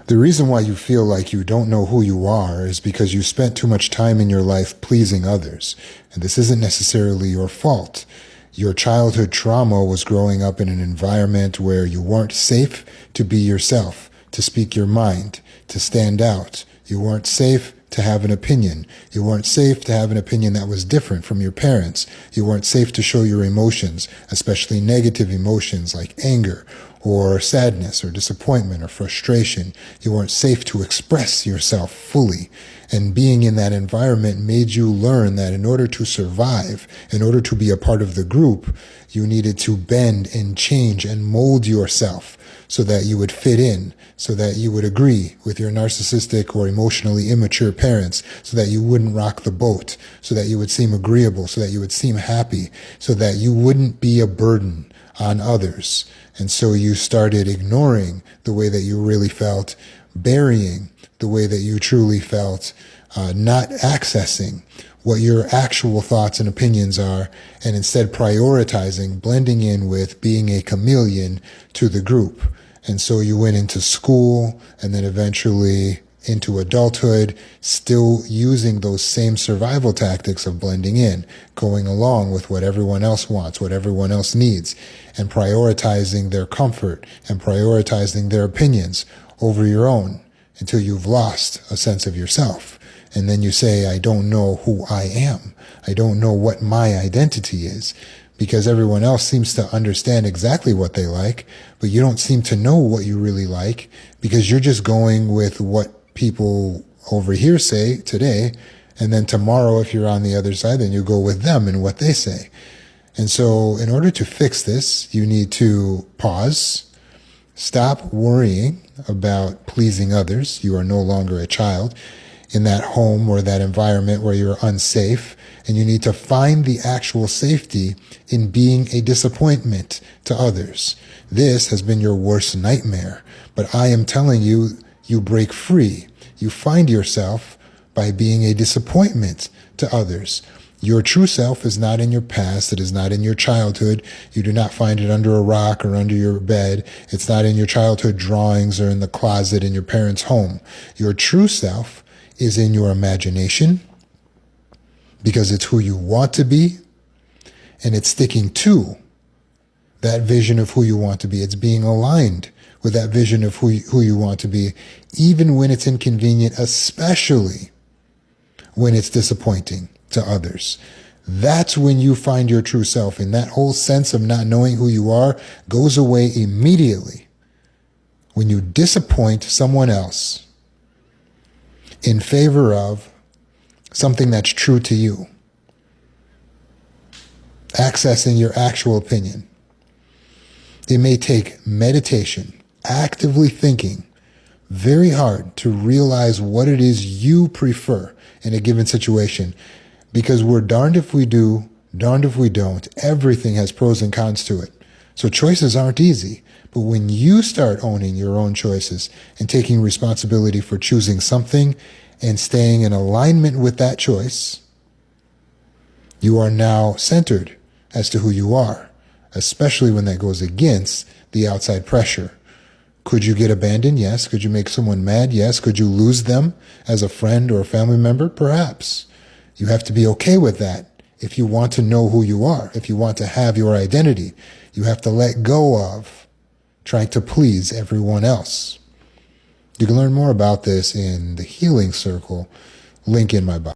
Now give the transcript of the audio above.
The reason why you feel like you don't know who you are is because you spent too much time in your life pleasing others. And this isn't necessarily your fault. Your childhood trauma was growing up in an environment where you weren't safe to be yourself, to speak your mind, to stand out. You weren't safe to have an opinion. You weren't safe to have an opinion that was different from your parents. You weren't safe to show your emotions, especially negative emotions like anger or sadness or disappointment or frustration. You weren't safe to express yourself fully. And being in that environment made you learn that in order to survive, in order to be a part of the group, you needed to bend and change and mold yourself so that you would fit in, so that you would agree with your narcissistic or emotionally immature parents, so that you wouldn't rock the boat, so that you would seem agreeable, so that you would seem happy, so that you wouldn't be a burden on others. And so you started ignoring the way that you really felt, burying the way that you truly felt, not accessing what your actual thoughts and opinions are, and instead prioritizing, blending in with being a chameleon to the group. And so you went into school and then eventually into adulthood, still using those same survival tactics of blending in, going along with what everyone else wants, what everyone else needs, and prioritizing their comfort and prioritizing their opinions over your own until you've lost a sense of yourself. And then you say, I don't know who I am. I don't know what my identity is, because everyone else seems to understand exactly what they like, but you don't seem to know what you really like because you're just going with what people over here say today, and then tomorrow, if you're on the other side, then you go with them and what they say. And so in order to fix this, you need to pause, stop worrying about pleasing others. You are no longer a child in that home or that environment where you're unsafe, and you need to find the actual safety in being a disappointment to others. This has been your worst nightmare, but I am telling you, you break free. You find yourself by being a disappointment to others. Your true self is not in your past. It is not in your childhood. You do not find it under a rock or under your bed. It's not in your childhood drawings or in the closet in your parents' home. Your true self is in your imagination, because it's who you want to be, and it's sticking to that vision of who you want to be. It's being aligned with that vision of who you want to be, even when it's inconvenient, especially when it's disappointing to others. That's when you find your true self, and that whole sense of not knowing who you are goes away immediately when you disappoint someone else in favor of something that's true to you, accessing your actual opinion. It may take meditation, actively thinking very hard to realize what it is you prefer in a given situation, because we're darned if we do, darned if we don't. Everything has pros and cons to it. So choices aren't easy. But when you start owning your own choices and taking responsibility for choosing something and staying in alignment with that choice, you are now centered as to who you are, especially when that goes against the outside pressure. Could you get abandoned? Yes. Could you make someone mad? Yes. Could you lose them as a friend or a family member? Perhaps. You have to be okay with that. If you want to know who you are, if you want to have your identity, you have to let go of trying to please everyone else. You can learn more about this in the Healing Circle, link in my bio.